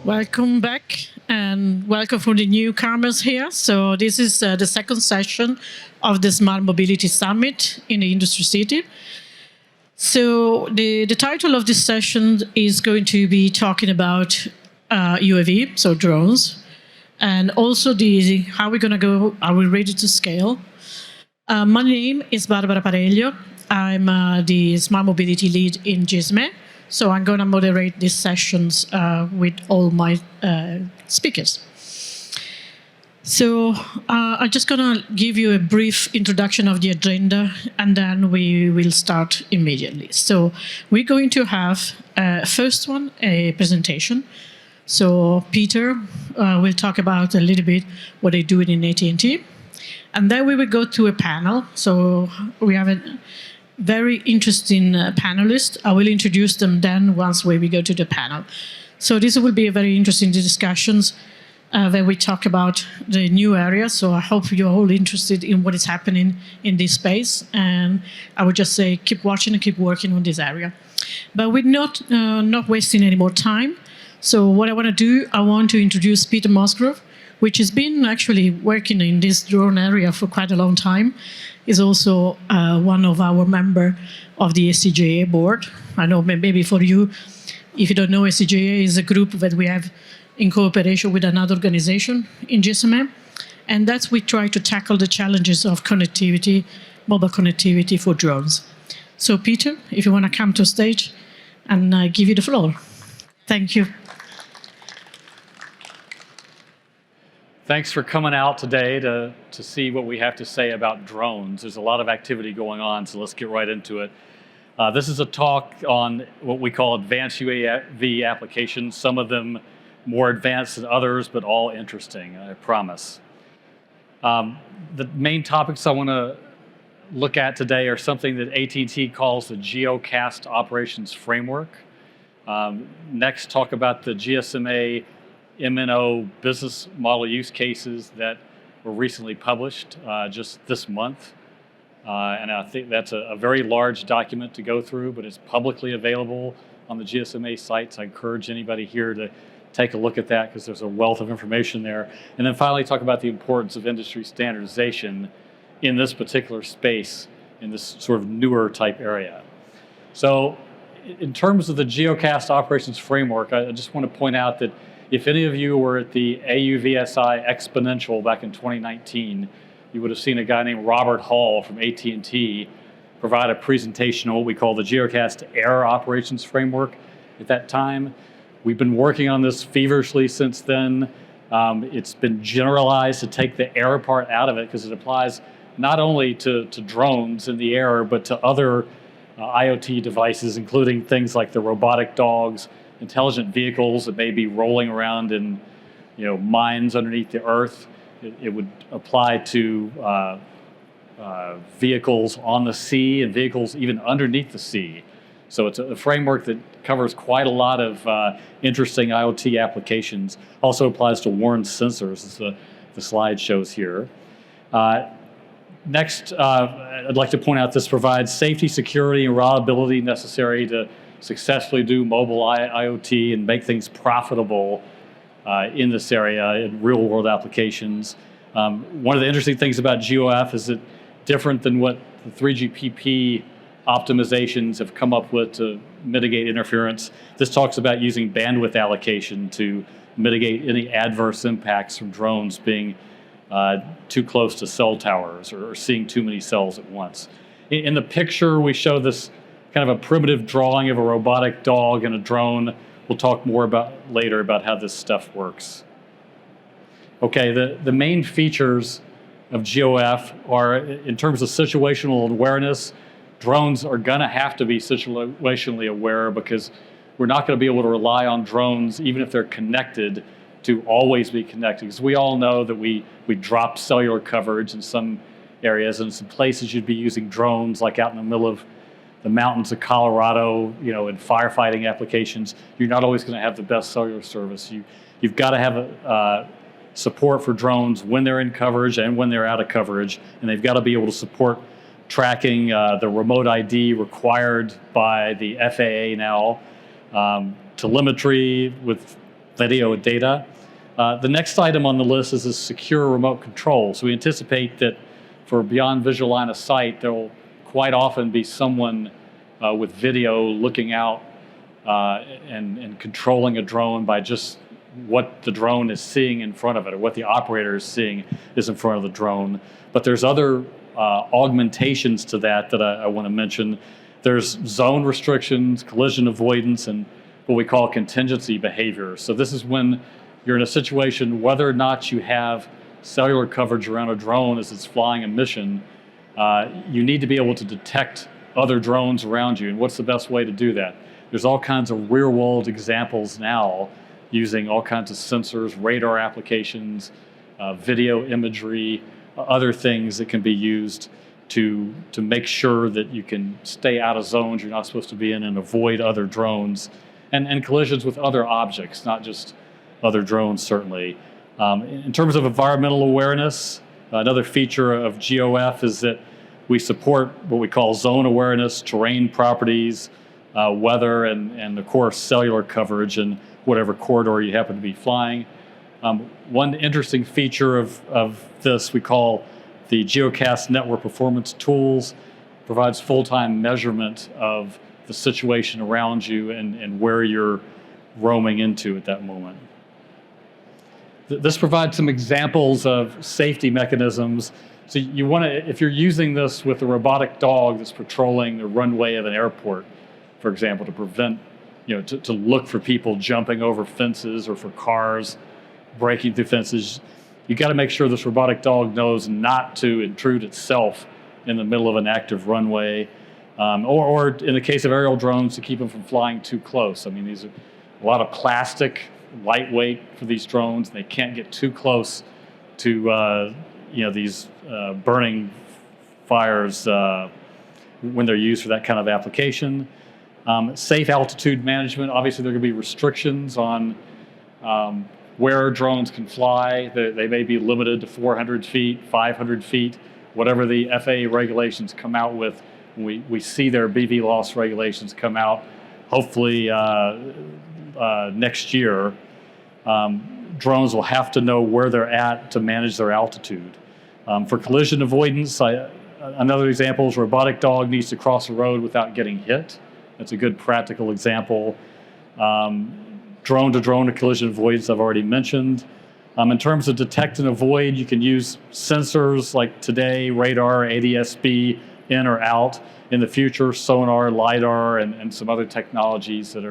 Welcome back and welcome for the newcomers here. So this is the second session of the Smart Mobility Summit in the Industry City. So the title of this session is going to be talking about UAV, so drones, and also how we're going to go, are we ready to scale? My name is Barbara Pareglio. I'm the Smart Mobility Lead in GSMA. So I'm going to moderate these sessions with all my speakers. So I'm just going to give you a brief introduction of the agenda, and then we will start immediately. So we're going to have, first one, a presentation. So Peter will talk about a little bit what they're doing in AT&T. And then we will go to a panel. So we have a very interesting panelists. I will introduce them then once we go to the panel. So this will be a very interesting discussions where we talk about the new areas. So I hope you're all interested in what is happening in this space. And I would just say keep watching and keep working on this area. But we're not wasting any more time. So what I want to do, I want to introduce Peter Musgrove, which has been actually working in this drone area for quite a long time. Is also one of our members of the SCJA board. I know maybe for you, if you don't know, SCJA is a group that we have in cooperation with another organization in GSMA. And that's we try to tackle the challenges of connectivity, mobile connectivity for drones. So Peter, if you want to come to stage, and I give you the floor. Thank you. Thanks for coming out today to see what we have to say about drones. There's a lot of activity going on, so let's get right into it. This is a talk on what we call advanced UAV applications, some of them more advanced than others, but all interesting, I promise. The main topics I want to look at today are something that AT&T calls the Geocast Operations Framework. Next, talk about the GSMA MNO business model use cases that were recently published just this month. And I think that's a very large document to go through, but it's publicly available on the GSMA sites. I encourage anybody here to take a look at that because there's a wealth of information there. And then finally talk about the importance of industry standardization in this particular space, in this sort of newer type area. So in terms of the Geocast Operations Framework, I just want to point out that if any of you were at the AUVSI Exponential back in 2019, you would have seen a guy named Robert Hall from AT&T provide a presentation on what we call the Geocast Air Operations Framework at that time. We've been working on this feverishly since then. It's been generalized to take the air part out of it because it applies not only to drones in the air, but to other IoT devices, including things like the robotic dogs, intelligent vehicles that may be rolling around in, mines underneath the earth. It would apply to vehicles on the sea and vehicles even underneath the sea. So it's a framework that covers quite a lot of interesting IoT applications. Also applies to worn sensors, as the slide shows here. Next, I'd like to point out this provides safety, security, and reliability necessary to successfully do mobile IoT and make things profitable in this area in real world applications. One of the interesting things about GeoF is that different than what the 3GPP optimizations have come up with to mitigate interference, this talks about using bandwidth allocation to mitigate any adverse impacts from drones being too close to cell towers or seeing too many cells at once. In the picture, we show this kind of a primitive drawing of a robotic dog and a drone. We'll talk more about later about how this stuff works. Okay, the main features of GeoF are, in terms of situational awareness, drones are gonna have to be situationally aware because we're not gonna be able to rely on drones, even if they're connected, to always be connected. Because we all know that we drop cellular coverage in some areas, and some places you'd be using drones, like out in the middle of the mountains of Colorado, in firefighting applications. You're not always going to have the best cellular service. You've got to have support for drones when they're in coverage and when they're out of coverage, and they've got to be able to support tracking the remote ID required by the FAA now, telemetry with video data. The next item on the list is a secure remote control. So we anticipate that for beyond visual line of sight, there will quite often be someone with video looking out and controlling a drone by just what the drone is seeing in front of it, or what the operator is seeing is in front of the drone. But there's other augmentations to that I want to mention. There's zone restrictions, collision avoidance, and what we call contingency behavior. So this is when you're in a situation, whether or not you have cellular coverage around a drone as it's flying a mission, you need to be able to detect other drones around you. And what's the best way to do that? There's all kinds of real-world examples now using all kinds of sensors, radar applications, video imagery, other things that can be used to make sure that you can stay out of zones you're not supposed to be in and avoid other drones and collisions with other objects, not just other drones, certainly. In terms of environmental awareness, another feature of GOF is that we support what we call zone awareness, terrain properties, weather, and of course cellular coverage in whatever corridor you happen to be flying. One interesting feature of this we call the Geocast Network Performance Tools, provides full-time measurement of the situation around you and where you're roaming into at that moment. This provides some examples of safety mechanisms. So you want to, if you're using this with a robotic dog that's patrolling the runway of an airport, for example, to prevent, to look for people jumping over fences or for cars breaking through fences, you got to make sure this robotic dog knows not to intrude itself in the middle of an active runway, or in the case of aerial drones, to keep them from flying too close. I mean, these are a lot of plastic, lightweight for these drones. They can't get too close to these burning fires when they're used for that kind of application. Safe altitude management. Obviously, there are going to be restrictions on where drones can fly. They may be limited to 400 feet, 500 feet, whatever the FAA regulations come out with. We see their BLVOS regulations come out, hopefully next year. Drones will have to know where they're at to manage their altitude. For collision avoidance, another example is a robotic dog needs to cross a road without getting hit. That's a good practical example. Drone-to-drone collision avoidance I've already mentioned. In terms of detect and avoid, you can use sensors like today, radar, ADS-B, in or out. In the future, sonar, LiDAR, and some other technologies that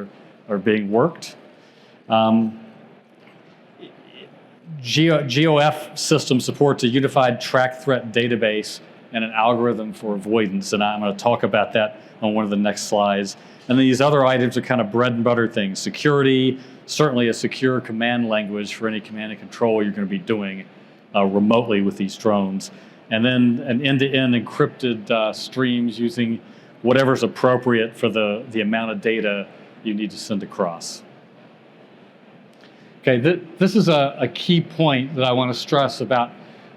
are being worked. GOF system supports a unified track threat database and an algorithm for avoidance, and I'm going to talk about that on one of the next slides. And these other items are kind of bread and butter things. Security, certainly a secure command language for any command and control you're going to be doing remotely with these drones. And then an end-to-end encrypted streams using whatever's appropriate for the amount of data you need to send across. Okay, this is a key point that I want to stress about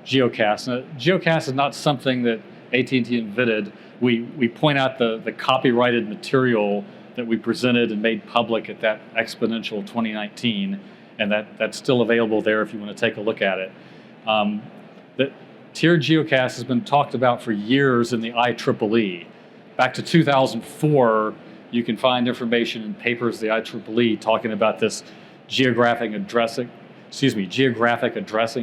Geocast. Now, Geocast is not something that AT&T invented. We point out the copyrighted material that we presented and made public at that Exponential 2019, and that's still available there if you want to take a look at it. The tiered Geocast has been talked about for years in the IEEE. Back to 2004, you can find information in papers of the IEEE talking about this geographic addressing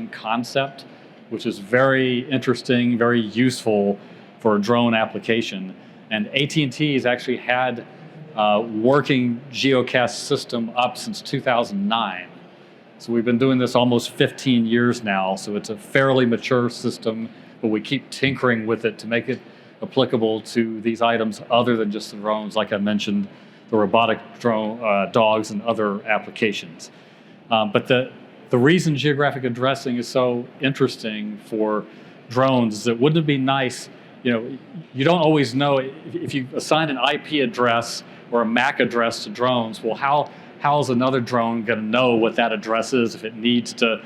concept, which is very interesting, very useful for a drone application. And AT&T has actually had working Geocast system up since 2009. So we've been doing this almost 15 years now, so it's a fairly mature system, but we keep tinkering with it to make it applicable to these items other than just the drones, like I mentioned, the robotic drone dogs and other applications. But the reason geographic addressing is so interesting for drones is that wouldn't it be nice, you don't always know if you assign an IP address or a MAC address to drones, well, how is another drone going to know what that address is if it needs to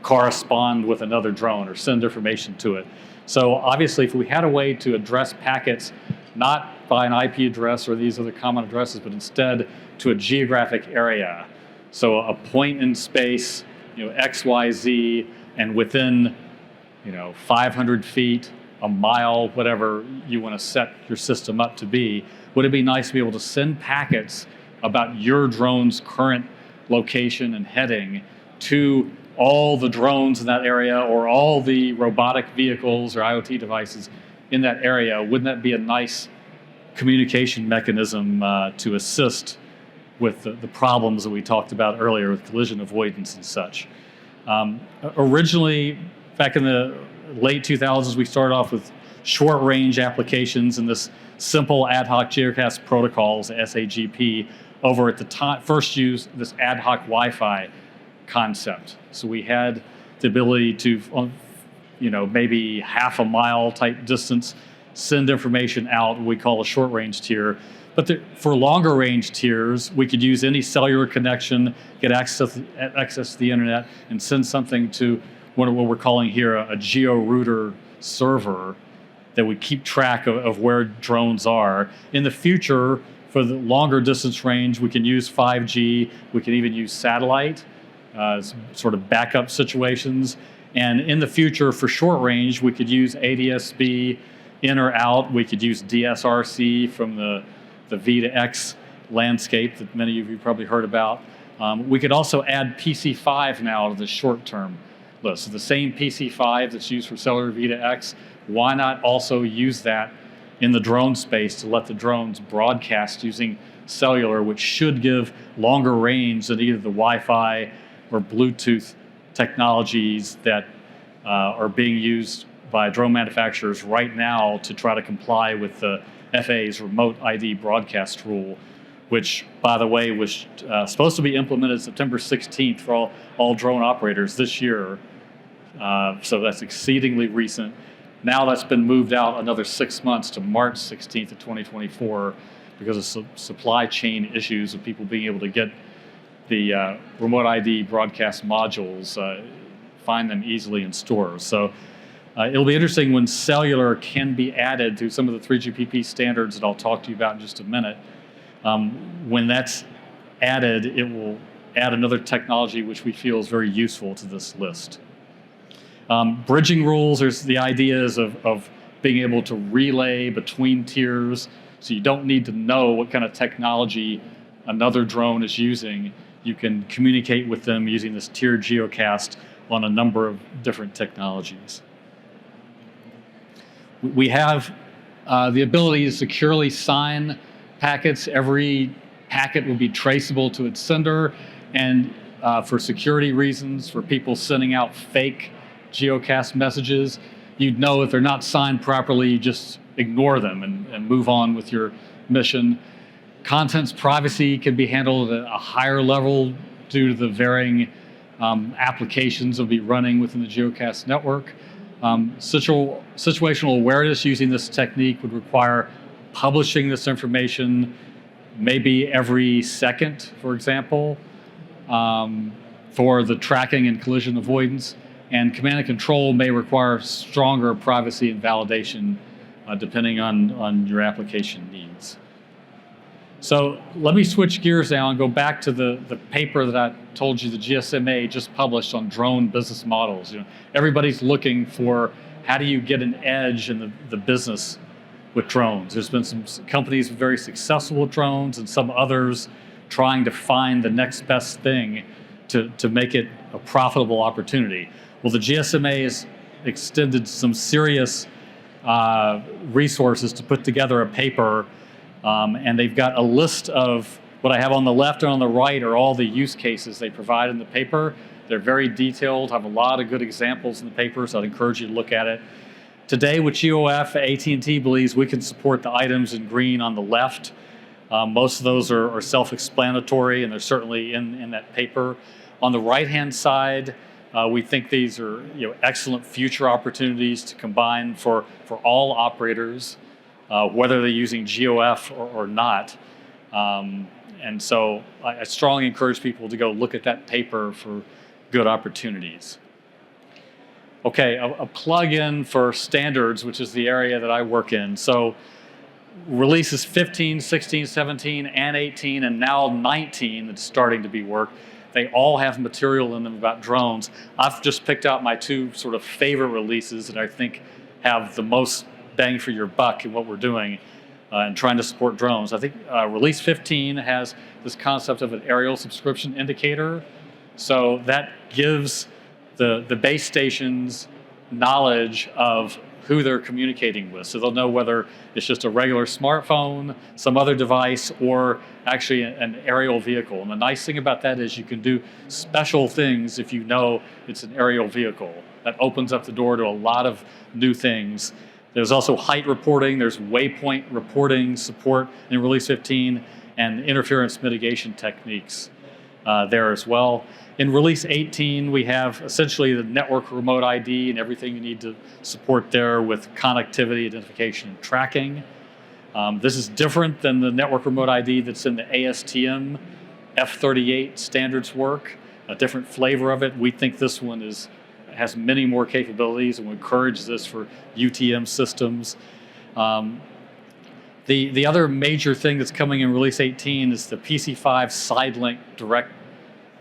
correspond with another drone or send information to it? So obviously, if we had a way to address packets not by an IP address or these other common addresses, but instead to a geographic area, So a point in space, X, Y, Z, and within 500 feet, a mile, whatever you want to set your system up to be, would it be nice to be able to send packets about your drone's current location and heading to all the drones in that area or all the robotic vehicles or IoT devices in that area? Wouldn't that be a nice communication mechanism to assist with the problems that we talked about earlier with collision avoidance and such? Originally, back in the late 2000s, we started off with short-range applications and this simple ad hoc geocast protocols, SAGP, over at the time, first used this ad hoc Wi-Fi concept. So we had the ability to, maybe half a mile type distance, send information out, what we call a short-range tier. But for longer range tiers, we could use any cellular connection, get access to the internet, and send something to what we're calling here a geo-router server that would keep track of where drones are. In the future, for the longer distance range, we can use 5G, we can even use satellite, sort of backup situations. And in the future, for short range, we could use ADS-B in or out, we could use DSRC from the V to X landscape that many of you probably heard about. We could also add PC5 now to the short-term list. So the same PC5 that's used for cellular V to X, why not also use that in the drone space to let the drones broadcast using cellular, which should give longer range than either the Wi-Fi or Bluetooth technologies that are being used by drone manufacturers right now to try to comply with the FAA's remote ID broadcast rule, which, by the way, was supposed to be implemented September 16th for all drone operators this year. So that's exceedingly recent. Now that's been moved out another 6 months to March 16th of 2024 because of supply chain issues of people being able to get the remote ID broadcast modules, find them easily in stores. So it'll be interesting when cellular can be added to some of the 3GPP standards that I'll talk to you about in just a minute. When that's added, it will add another technology which we feel is very useful to this list. Bridging rules, there's the ideas of being able to relay between tiers, so you don't need to know what kind of technology another drone is using. You can communicate with them using this tiered geocast on a number of different technologies. We have the ability to securely sign packets. Every packet will be traceable to its sender, and for security reasons, for people sending out fake geocast messages, you'd know if they're not signed properly, you just ignore them and move on with your mission. Contents privacy can be handled at a higher level due to the varying applications that will be running within the geocast network. Situational awareness using this technique would require publishing this information maybe every second, for example, for the tracking and collision avoidance. And command and control may require stronger privacy and validation depending on your application needs. So let me switch gears now and go back to the paper that I told you the GSMA just published on drone business models. Everybody's looking for how do you get an edge in the business with drones. There's been some companies very successful with drones and some others trying to find the next best thing to make it a profitable opportunity. Well, the GSMA has extended some serious resources to put together a paper, and they've got a list of what I have on the left and on the right are all the use cases they provide in the paper. They're very detailed, have a lot of good examples in the paper, so I'd encourage you to look at it. Today with GeoF, AT&T believes we can support the items in green on the left. Most of those are self-explanatory, and they're certainly in that paper. On the right-hand side, we think these are excellent future opportunities to combine for all operators, whether they're using GeoF or not. And so I strongly encourage people to go look at that paper for good opportunities. Okay, a plug-in for standards, which is the area that I work in. So releases 15, 16, 17, and 18, and now 19 that's starting to be worked. They all have material in them about drones. I've just picked out my two sort of favorite releases that I think have the most bang for your buck in what we're doing and trying to support drones. I think release 15 has this concept of an aerial subscription indicator. So that gives the base stations knowledge of who they're communicating with. So they'll know whether it's just a regular smartphone, some other device, or actually an aerial vehicle. And the nice thing about that is you can do special things if you know it's an aerial vehicle. That opens up the door to a lot of new things. There's also height reporting, there's waypoint reporting support in Release 15, and interference mitigation techniques there as well. In Release 18, we have essentially the network remote ID and everything you need to support there with connectivity, identification, and tracking. This is different than the network remote ID that's in the ASTM F38 standards work, a different flavor of it. We think this one has many more capabilities, and we encourage this for UTM systems. The other major thing that's coming in Release 18 is the PC5 SideLink direct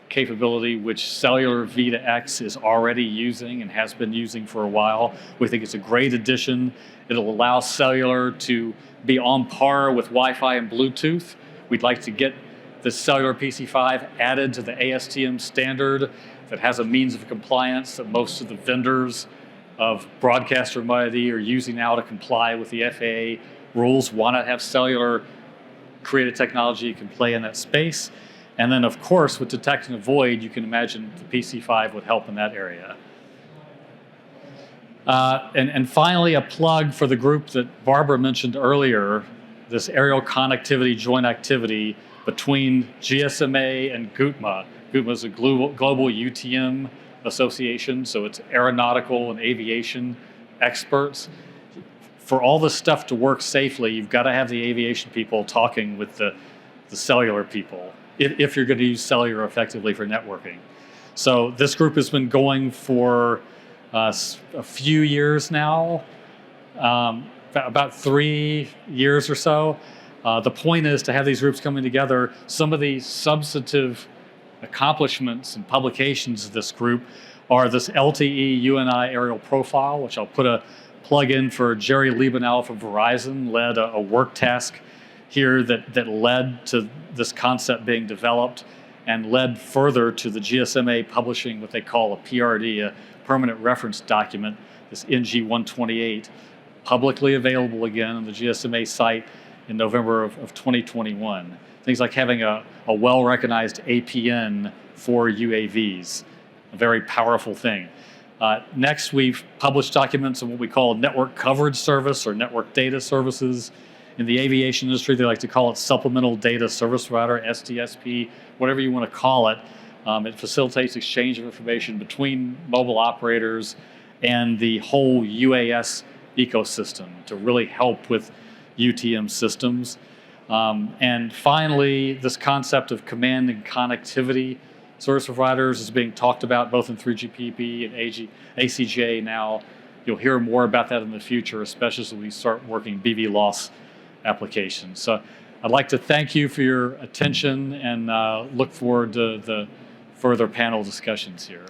capability, which cellular V2X is already using and has been using for a while. We think it's a great addition. It'll allow cellular to be on par with Wi-Fi and Bluetooth. We'd like to get the cellular PC5 added to the ASTM standard that has a means of compliance that most of the vendors of broadcast remote ID are using now to comply with the FAA rules. Why not have cellular create a technology that can play in that space? And then, of course, with detect and avoid, you can imagine the PC5 would help in that area. And finally, a plug for the group that Barbara mentioned earlier, this aerial connectivity joint activity between GSMA and GUTMA. GUTMA is a global UTM association, so it's aeronautical and aviation experts. For all this stuff to work safely, you've got to have the aviation people talking with the cellular people, if you're going to use cellular effectively for networking. So this group has been going for a few years now, about 3 years or so. The point is to have these groups coming together. Some of the substantive accomplishments and publications of this group are this LTE UNI aerial profile, which I'll put a plug in for Jerry Liebenau from Verizon, led a work task here that led to this concept being developed and led further to the GSMA publishing what they call a PRD, a permanent reference document, this NG128, publicly available again on the GSMA site in November of 2021. Things like having a well-recognized APN for UAVs, a very powerful thing. Next, we've published documents on what we call network coverage service or network data services. In the aviation industry, they like to call it supplemental data service provider, SDSP, whatever you want to call it. It facilitates exchange of information between mobile operators and the whole UAS ecosystem to really help with UTM systems. And finally, this concept of command and connectivity service providers is being talked about both in 3GPP and ACJ now. You'll hear more about that in the future, especially as we start working BVLOS applications. So I'd like to thank you for your attention and look forward to the further panel discussions here.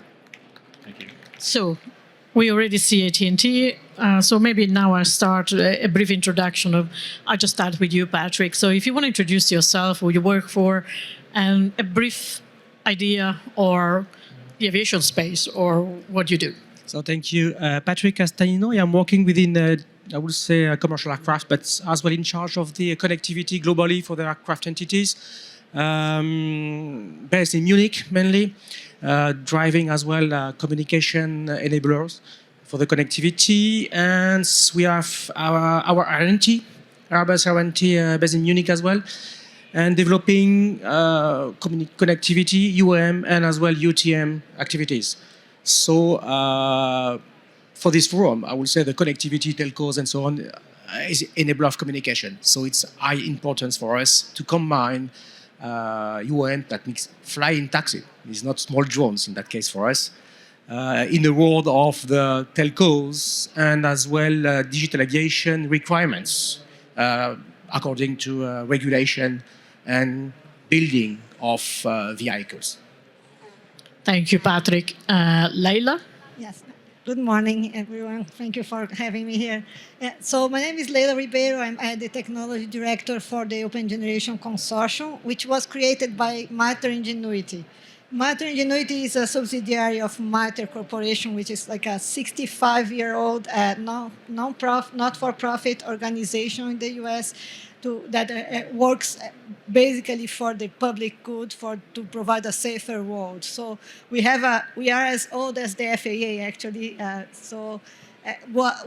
Thank you. So we already see AT&T. So maybe now I'll start a brief introduction I'll just start with you, Patrick. So if you want to introduce yourself, who you work for, and a brief idea or the aviation space or what you do. So thank you, Patrick Castagnino. I'm working within, I would say, commercial aircraft, but as well in charge of the connectivity globally for the aircraft entities, based in Munich mainly, driving as well communication enablers for the connectivity. And we have our R&T, Airbus R&T based in Munich as well, and developing connectivity, UAM, and as well UTM activities. So for this forum, I would say the connectivity, telcos, and so on is enabler of communication. So it's high importance for us to combine UAM, that means flying taxi. It's not small drones in that case for us. In the world of the telcos and as well digital aviation requirements according to regulation and building of vehicles. Thank you, Patrick. Leila? Yes. Good morning, everyone. Thank you for having me here. So my name is Leila Ribeiro. I'm the technology director for the Open Generation Consortium, which was created by MITRE Engenuity. MITRE Engenuity is a subsidiary of MITRE Corporation, which is like a 65-year-old not-for-profit organization in the U.S. that works basically for the public good, to provide a safer world. So we are as old as the FAA, actually.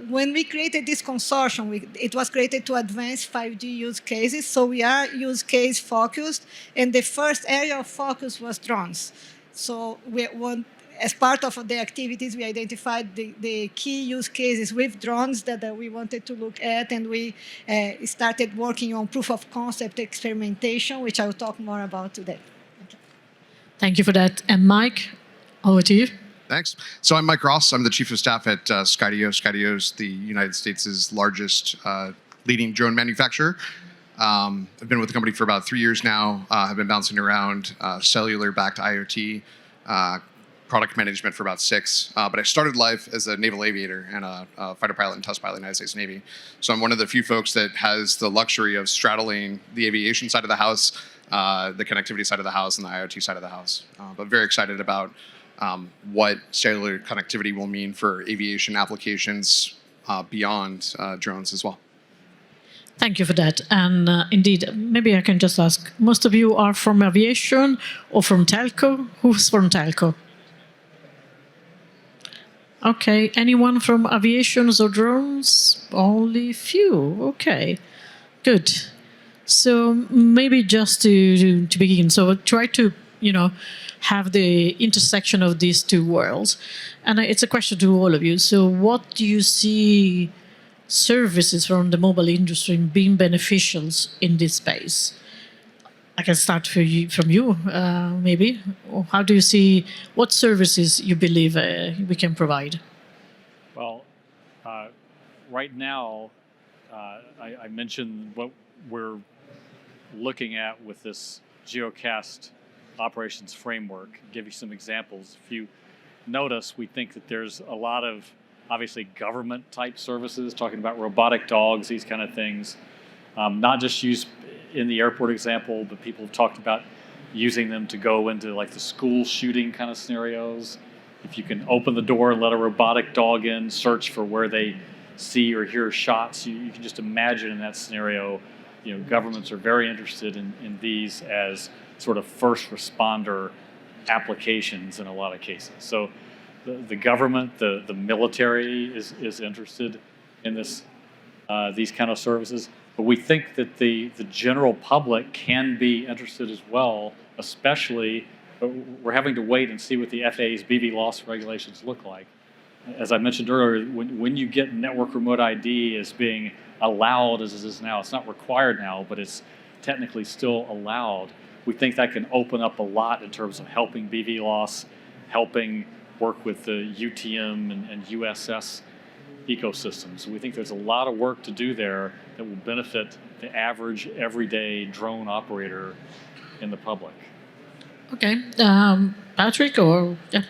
When we created this consortium, it was created to advance 5G use cases. So we are use case focused, and the first area of focus was drones. So as part of the activities, we identified the key use cases with drones that we wanted to look at, and we started working on proof of concept experimentation, which I will talk more about today. Thank you for that. And Mike, over to you. Thanks. So I'm Mike Ross. I'm the Chief of Staff at Skydio. Skydio is the United States' largest leading drone manufacturer. I've been with the company for about 3 years now. I've been bouncing around cellular-backed IoT, product management for about 6. But I started life as a naval aviator and a fighter pilot and test pilot in the United States Navy. So I'm one of the few folks that has the luxury of straddling the aviation side of the house, the connectivity side of the house, and the IoT side of the house. But very excited about what cellular connectivity will mean for aviation applications beyond drones as well. Thank you for that. And indeed, maybe I can just ask, most of you are from aviation or from telco? Who's from telco? Okay, anyone from aviations or drones? Only few, okay, good. So maybe just to begin, so try to, have the intersection of these two worlds. And it's a question to all of you. So what do you see services from the mobile industry being beneficial in this space? I can start from you, maybe. How do you see, what services you believe we can provide? Well, right now, I mentioned what we're looking at with this Geocast operations framework. Give you some examples. If you notice, we think that there's a lot of, obviously, government-type services, talking about robotic dogs, these kind of things. Not just used in the airport example, but people have talked about using them to go into like the school shooting kind of scenarios. If you can open the door and let a robotic dog in, search for where they see or hear shots, you can just imagine in that scenario, governments are very interested in these as sort of first responder applications in a lot of cases. So the government, the military is interested in these kind of services. But we think that the general public can be interested as well, especially, we're having to wait and see what the FAA's BLVOS regulations look like. As I mentioned earlier, when you get network remote ID as being allowed as it is now, it's not required now, but it's technically still allowed, we think that can open up a lot in terms of helping BLVOS, helping work with the UTM and USS ecosystems. So we think there's a lot of work to do there that will benefit the average, everyday drone operator in the public. Okay, Patrick, or yeah.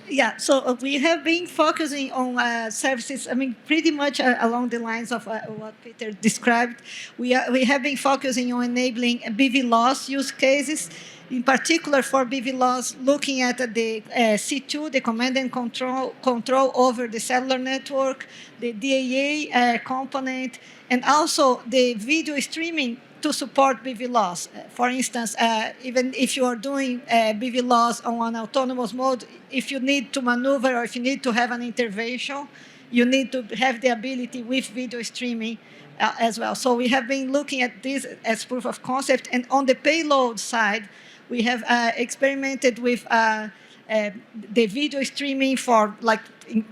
Yeah, so we have been focusing on services, pretty much along the lines of what Peter described. We have been focusing on enabling BLVOS use cases, in particular for BLVOS, looking at the C2, the command and control over the cellular network, the DAA component, and also the video streaming to support BLVOS. For instance, even if you are doing BLVOS on an autonomous mode, if you need to maneuver or if you need to have an intervention, you need to have the ability with video streaming as well. So we have been looking at this as proof of concept. And on the payload side, we have experimented with the video streaming for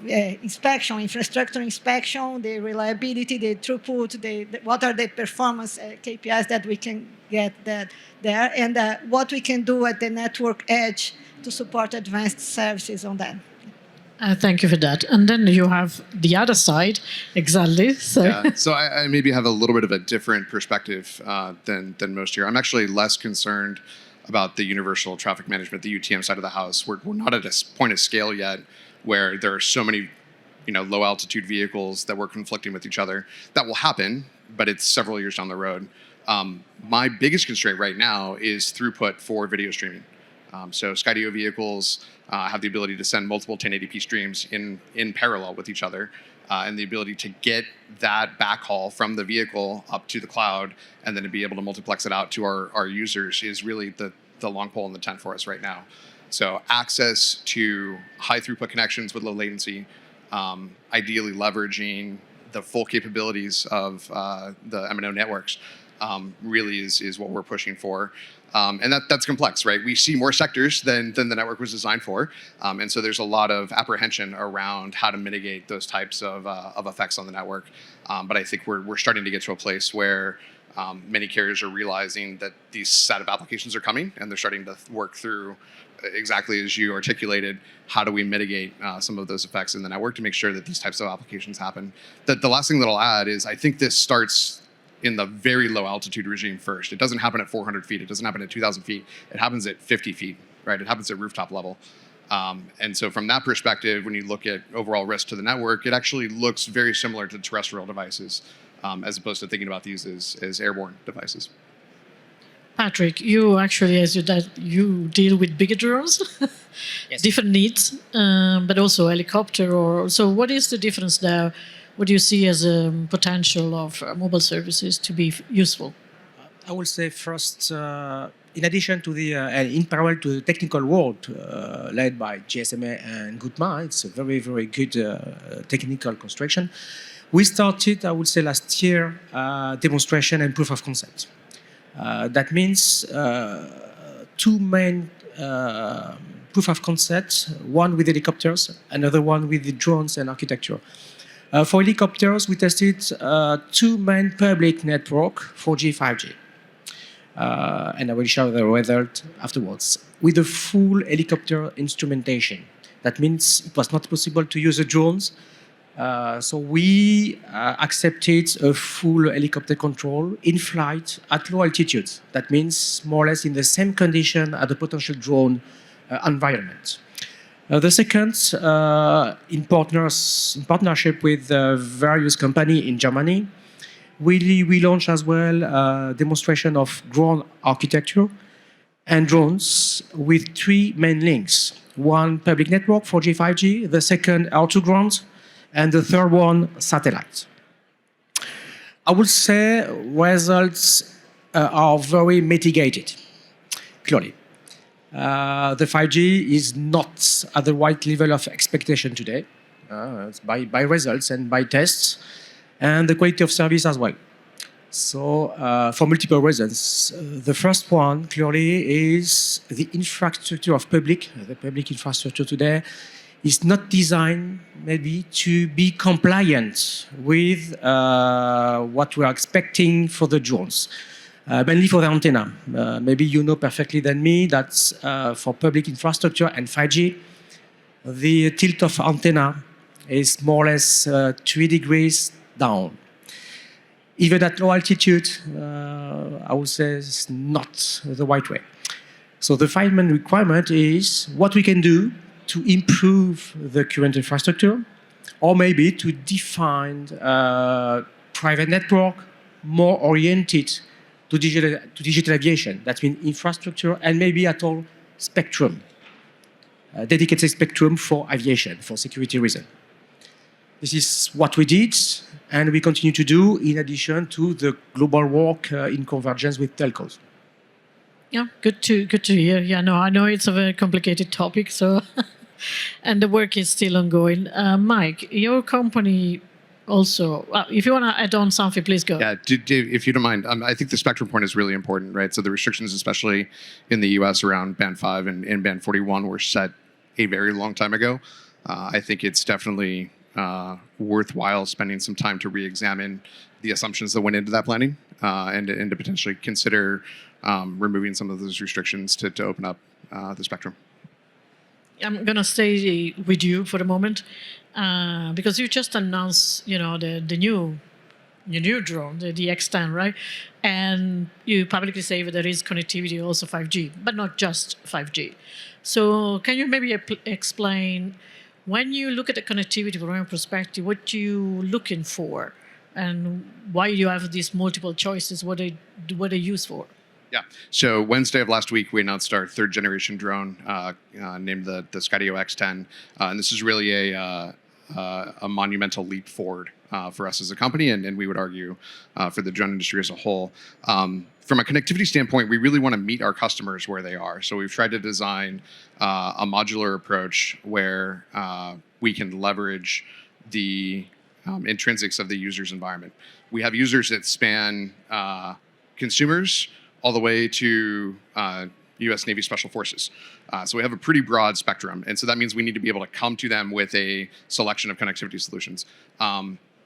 inspection, infrastructure inspection, the reliability, the throughput, what are the performance KPIs that we can get there, and what we can do at the network edge to support advanced services on that. Thank you for that. And then you have the other side, exactly. So, yeah, so I maybe have a little bit of a different perspective than most here. I'm actually less concerned about the universal traffic management, the UTM side of the house. We're not at a point of scale yet where there are so many, low altitude vehicles that we're conflicting with each other. That will happen, but it's several years down the road. My biggest constraint right now is throughput for video streaming. So Skydio vehicles have the ability to send multiple 1080p streams in parallel with each other, and the ability to get that backhaul from the vehicle up to the cloud and then to be able to multiplex it out to our users is really the long pole in the tent for us right now. So access to high throughput connections with low latency, ideally leveraging the full capabilities of the MNO networks, really is what we're pushing for. And that's complex, right? We see more sectors than the network was designed for. And so there's a lot of apprehension around how to mitigate those types of effects on the network. But I think we're starting to get to a place where many carriers are realizing that these set of applications are coming, and they're starting to work through, exactly as you articulated, how do we mitigate some of those effects in the network to make sure that these types of applications happen. The last thing that I'll add is I think this starts in the very low altitude regime first. It doesn't happen at 400 feet. It doesn't happen at 2,000 feet. It happens at 50 feet, right? It happens at rooftop level. And so from that perspective, when you look at overall risk to the network, it actually looks very similar to terrestrial devices, as opposed to thinking about these as airborne devices. Patrick, you actually, you deal with bigger drones, Yes. different needs, but also helicopter. So what is the difference there? What do you see as a potential of mobile services to be useful? I will say first, in addition to and in parallel to the technical world led by GSMA and GUTMA, it's a very, very good technical construction. We started, I would say, last year, demonstration and proof of concept. That means two main proof of concept, one with helicopters, another one with the drones and architecture. For helicopters, we tested two main public network, 4G, 5G. And I will show the result afterwards. With a full helicopter instrumentation. That means it was not possible to use the drones. So we accepted a full helicopter control in flight at low altitudes. That means more or less in the same condition as the potential drone environment. The second, in partnership with various companies in Germany, we launched as well a demonstration of ground architecture and drones with three main links. One public network, 4G, 5G, the second R2 ground, and the third one, satellite. I would say results are very mitigated, clearly. The 5G is not at the right level of expectation today, by results and by tests, and the quality of service as well. So, for multiple reasons. The first one, clearly, is the infrastructure of the public infrastructure today is not designed, maybe, to be compliant with what we are expecting for the drones. Mainly for the antenna. Maybe you know perfectly than me that for public infrastructure and 5G, the tilt of antenna is more or less 3 degrees down. Even at low altitude, I would say it's not the right way. So the final main requirement is what we can do to improve the current infrastructure, or maybe to define a private network more oriented to digital aviation. That means infrastructure and maybe at all spectrum, dedicated spectrum for aviation, for security reasons. This is what we did, and we continue to do in addition to the global work in convergence with telcos. Yeah, good to hear. Yeah, no, I know it's a very complicated topic, so and the work is still ongoing. Mike, your company also, if you want to add on something, please go. Yeah, if you don't mind, I think the spectrum point is really important, right? So the restrictions, especially in the US around Band 5 and Band 41, were set a very long time ago. I think it's definitely worthwhile spending some time to re-examine the assumptions that went into that planning and to potentially consider removing some of those restrictions to open up the spectrum. I'm going to stay with you for the moment because you just announced, the new your new drone, the X10, right? And you publicly say that there is connectivity also 5G, but not just 5G. So can you maybe explain, when you look at the connectivity from your perspective, what you looking for and why you have these multiple choices, what they use for? Yeah. So Wednesday of last week, we announced our third generation drone named the Skydio X10. And this is really a monumental leap forward for us as a company, and we would argue for the drone industry as a whole. From a connectivity standpoint, we really want to meet our customers where they are. So we've tried to design a modular approach where we can leverage the intrinsics of the user's environment. We have users that span consumers all the way to U.S. Navy Special Forces. So we have a pretty broad spectrum. And so that means we need to be able to come to them with a selection of connectivity solutions.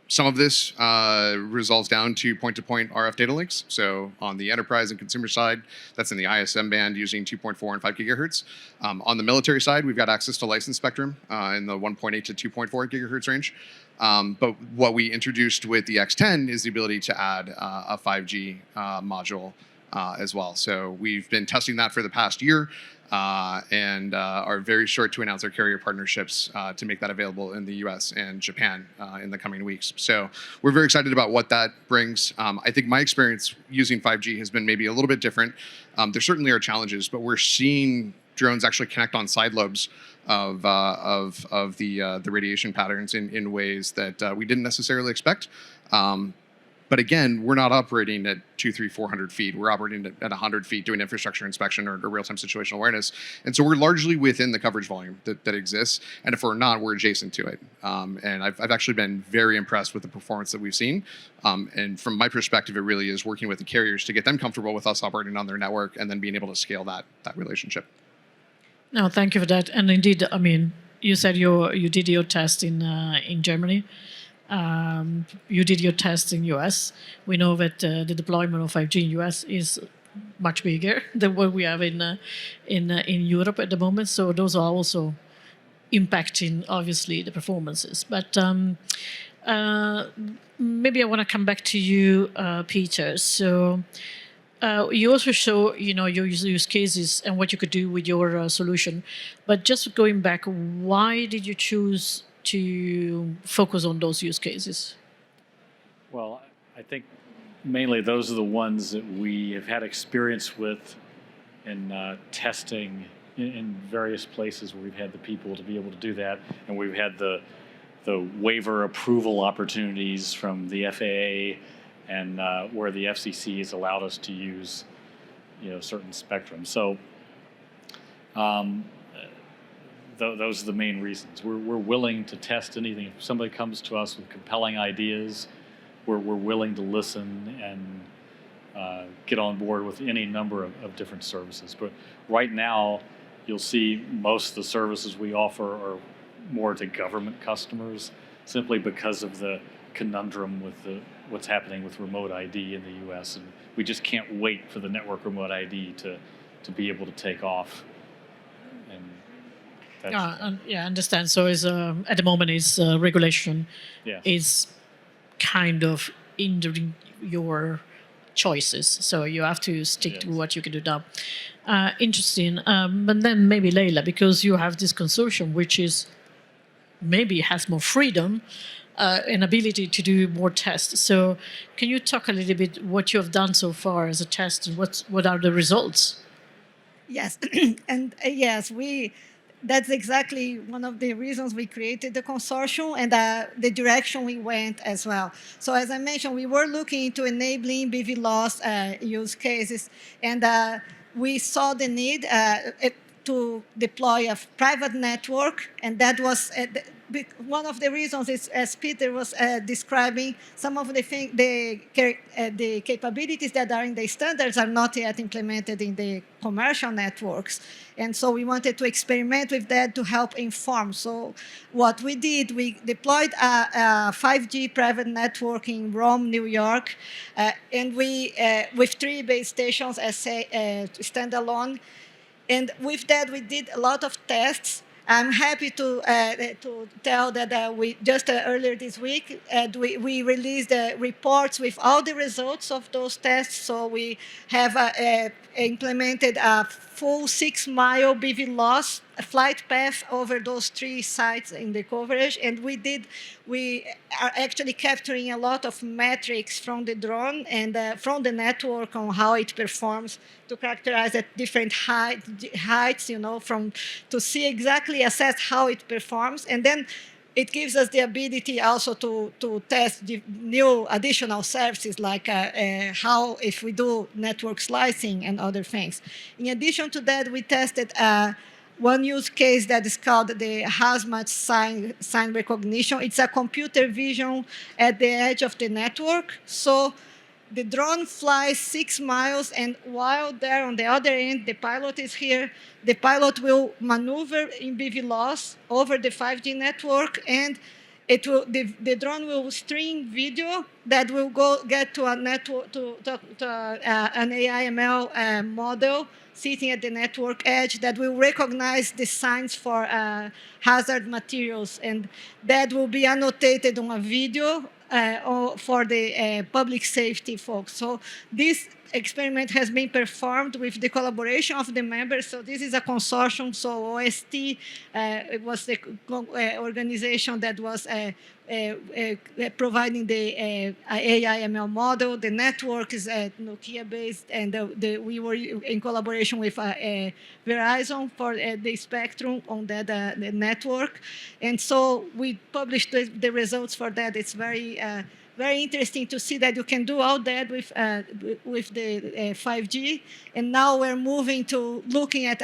Some of this resolves down to point-to-point RF data links. So on the enterprise and consumer side, that's in the ISM band using 2.4 and 5 gigahertz. On the military side, we've got access to licensed spectrum in the 1.8 to 2.4 gigahertz range. But what we introduced with the X10 is the ability to add a 5G module as well. So we've been testing that for the past year and are very short to announce our carrier partnerships to make that available in the US and Japan in the coming weeks. So we're very excited about what that brings. I think my experience using 5G has been maybe a little bit different. There certainly are challenges, but we're seeing drones actually connect on side lobes of the radiation patterns in ways that we didn't necessarily expect. But again, we're not operating at 200, 300, 400 feet. We're operating at 100 feet doing infrastructure inspection or real-time situational awareness. And so we're largely within the coverage volume that exists. And if we're not, we're adjacent to it. And I've actually been very impressed with the performance that we've seen. And from my perspective, it really is working with the carriers to get them comfortable with us operating on their network and then being able to scale that relationship. No, thank you for that. And indeed, I mean, you said you did your test in Germany. You did your test in US. We know that the deployment of 5G in US is much bigger than what we have in Europe at the moment. So those are also impacting, obviously, the performances. But maybe I want to come back to you, Peter. So you also show, your use cases and what you could do with your solution. But just going back, why did you choose to focus on those use cases? Well, I think mainly those are the ones that we have had experience with in testing in various places where we've had the people to be able to do that, and we've had the waiver approval opportunities from the FAA, and where the FCC has allowed us to use, certain spectrum. So. Those are the main reasons. We're willing to test anything. If somebody comes to us with compelling ideas, we're willing to listen and get on board with any number of different services. But right now, you'll see most of the services we offer are more to government customers, simply because of the conundrum with what's happening with remote ID in the US. And we just can't wait for the network remote ID to be able to take off. I understand. So at the moment, regulation is kind of hindering your choices. So you have to stick to what you can do now. Interesting. But then maybe Leila, because you have this consortium, which is maybe has more freedom and ability to do more tests. So can you talk a little bit what you have done so far as a test and what are the results? Yes, and yes, that's exactly one of the reasons we created the consortium and the direction we went as well. So as I mentioned, we were looking into enabling BLVOS use cases, and we saw the need to deploy a private network, and that was one of the reasons is, as Peter was describing, some of the capabilities that are in the standards are not yet implemented in the commercial networks. And so we wanted to experiment with that to help inform. So what we did, we deployed a 5G private network in Rome, New York, and we with 3 base stations as standalone. And with that, we did a lot of tests I'm happy to tell that we just earlier this week we released reports with all the results of those tests. So we have implemented a full 6-mile BVLOS flight path over those 3 sites in the coverage, and we are actually capturing a lot of metrics from the drone and from the network on how it performs to characterize at different heights, to see exactly assess how it performs, and then it gives us the ability also to test the new additional services like how if we do network slicing and other things. In addition to that, we tested one use case that is called the hazmat sign recognition. It's a computer vision at the edge of the network. So the drone flies 6 miles, and while there on the other end, the pilot is here, the pilot will maneuver in BVLOS over the 5G network, and the drone will stream video that will get to a network to an AI/ML model sitting at the network edge that will recognize the signs for hazard materials, and that will be annotated on a video for the public safety folks. So this experiment has been performed with the collaboration of the members. So this is a consortium. So OST it was the organization that was providing the AI/ML model. The network is Nokia-based, and we were in collaboration with Verizon for the spectrum on that the network. And so we published the results for that. It's very interesting to see that you can do all that with the 5G. And now we're moving to looking at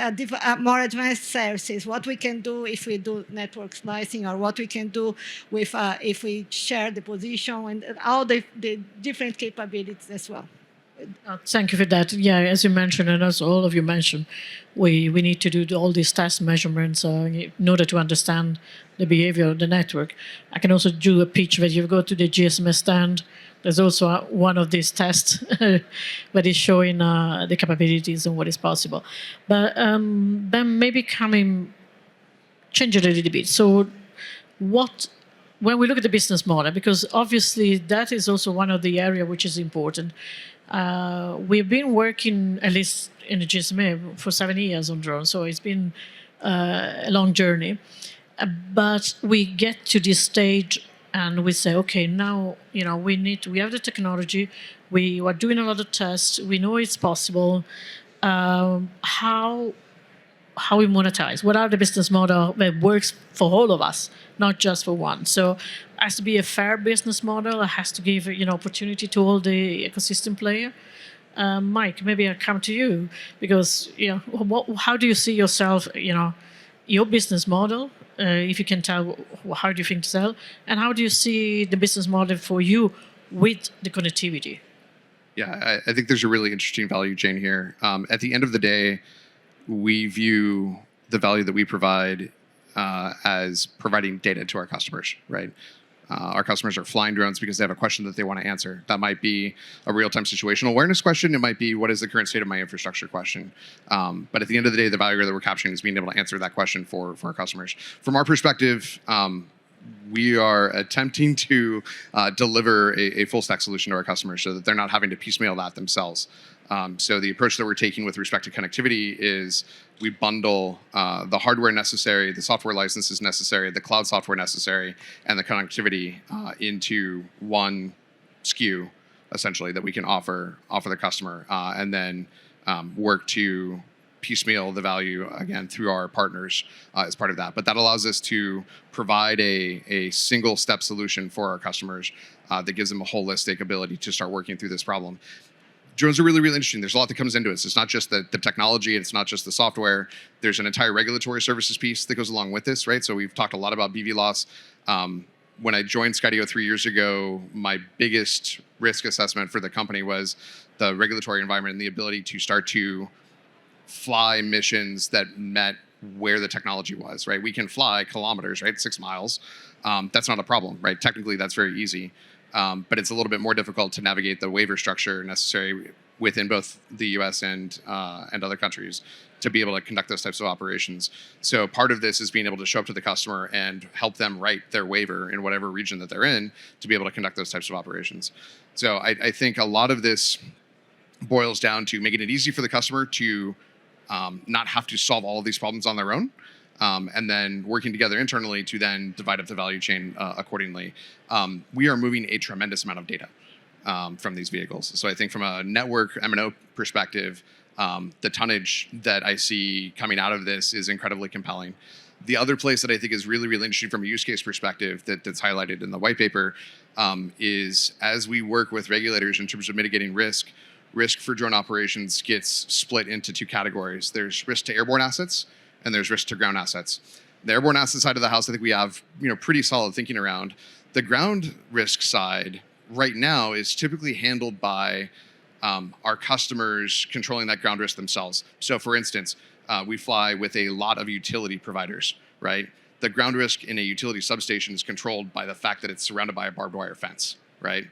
more advanced services, what we can do if we do network slicing, or what we can do with if we share the position, and all the different capabilities as well. Thank you for that. Yeah, as you mentioned, and as all of you mentioned, we need to do all these test measurements in order to understand the behavior of the network. I can also do a pitch that you go to the GSMS stand. There's also one of these tests that is showing the capabilities and what is possible. But then maybe change it a little bit. So when we look at the business model, because obviously that is also one of the areas which is important. We've been working, at least in the GSMA, for 7 years on drones, so it's been a long journey. But we get to this stage and we say, okay, now we have the technology, we are doing a lot of tests, we know it's possible. How we monetize? What are the business model that works for all of us, not just for one? So it has to be a fair business model. It has to give opportunity to all the ecosystem player. Mike, maybe I'll come to you because how do you see yourself? Your business model. If you can tell, how do you think to sell, and how do you see the business model for you with the connectivity? Yeah, I think there's a really interesting value chain here. At the end of the day, we view the value that we provide as providing data to our customers, right? Our customers are flying drones because they have a question that they want to answer. That might be a real-time situational awareness question. It might be, what is the current state of my infrastructure question? But at the end of the day, the value that we're capturing is being able to answer that question for our customers. From our perspective, we are attempting to deliver a full-stack solution to our customers so that they're not having to piecemeal that themselves. So the approach that we're taking with respect to connectivity is we bundle the hardware necessary, the software licenses necessary, the cloud software necessary, and the connectivity into one SKU, essentially, that we can offer the customer, and then work to piecemeal the value, again, through our partners as part of that. But that allows us to provide a single-step solution for our customers that gives them a holistic ability to start working through this problem. Drones are really, really interesting. There's a lot that comes into it. So it's not just the technology, it's not just the software. There's an entire regulatory services piece that goes along with this, right? So we've talked a lot about BVLOS. When I joined Skydio 3 years ago, my biggest risk assessment for the company was the regulatory environment and the ability to start to fly missions that met where the technology was, right? We can fly kilometers, right? 6 miles. That's not a problem, right? Technically, that's very easy. But it's a little bit more difficult to navigate the waiver structure necessary within both the U.S. and other countries to be able to conduct those types of operations. So part of this is being able to show up to the customer and help them write their waiver in whatever region that they're in to be able to conduct those types of operations. So I think a lot of this boils down to making it easy for the customer to not have to solve all of these problems on their own, and then working together internally to then divide up the value chain accordingly. We are moving a tremendous amount of data from these vehicles. So I think from a network M&O perspective, the tonnage that I see coming out of this is incredibly compelling. The other place that I think is really, really interesting from a use case perspective that's highlighted in the white paper is as we work with regulators in terms of mitigating risk for drone operations gets split into two categories. There's risk to airborne assets and there's risk to ground assets. The airborne asset side of the house, I think we have pretty solid thinking around. The ground risk side right now is typically handled by our customers controlling that ground risk themselves. So for instance, we fly with a lot of utility providers, right? The ground risk in a utility substation is controlled by the fact that it's surrounded by a barbed wire fence, right?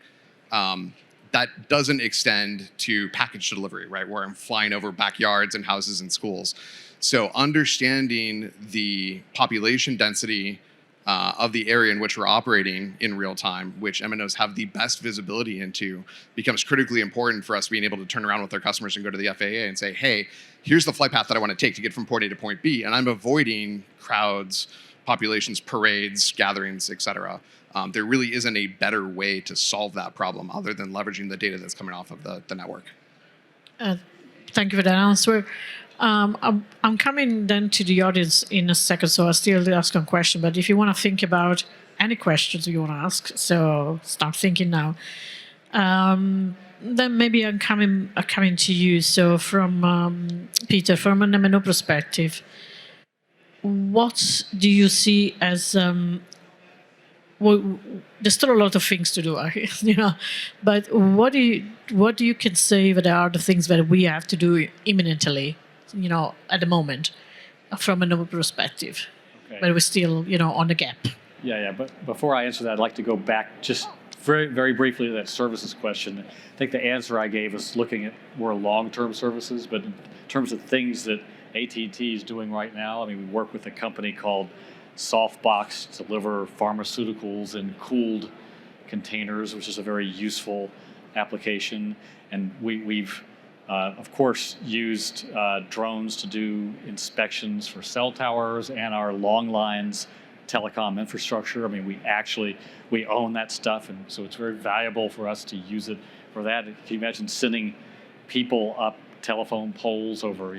That doesn't extend to package delivery, right? Where I'm flying over backyards and houses and schools. So understanding the population density of the area in which we're operating in real time, which MNOs have the best visibility into, becomes critically important for us being able to turn around with our customers and go to the FAA and say, hey, here's the flight path that I want to take to get from point A to point B, and I'm avoiding crowds, populations, parades, gatherings, et cetera. There really isn't a better way to solve that problem other than leveraging the data that's coming off of the network. Thank you for that answer. I'm coming then to the audience in a second, so I'll still ask a question. But if you want to think about any questions you want to ask, so start thinking now. Then maybe I'm coming to you. So from Peter, from an MNO perspective, what do you see as well, there's still a lot of things to do, but what do you can say that are the things that we have to do imminently, at the moment, from another perspective, but we're still, on the gap. Yeah. But before I answer that, I'd like to go back just very, very briefly to that services question. I think the answer I gave was looking at more long-term services, but in terms of things that AT&T is doing right now, we work with a company called Softbox to deliver pharmaceuticals in cooled containers, which is a very useful application. And we've of course, used drones to do inspections for cell towers and our long lines telecom infrastructure. We own that stuff, and so it's very valuable for us to use it for that. Can you imagine sending people up telephone poles over,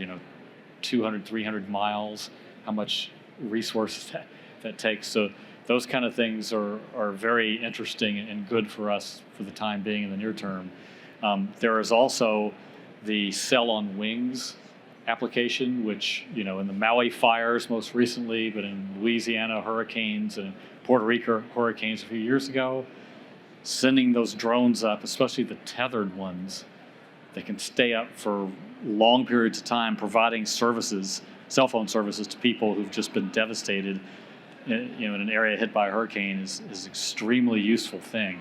200, 300 miles? How much resources that takes? So those kind of things are very interesting and good for us for the time being in the near term. There is also the cell on wings application, which, in the Maui fires most recently, but in Louisiana hurricanes and Puerto Rico hurricanes a few years ago, sending those drones up, especially the tethered ones, that can stay up for long periods of time, providing services, cell phone services to people who've just been devastated in an area hit by a hurricane is an extremely useful thing.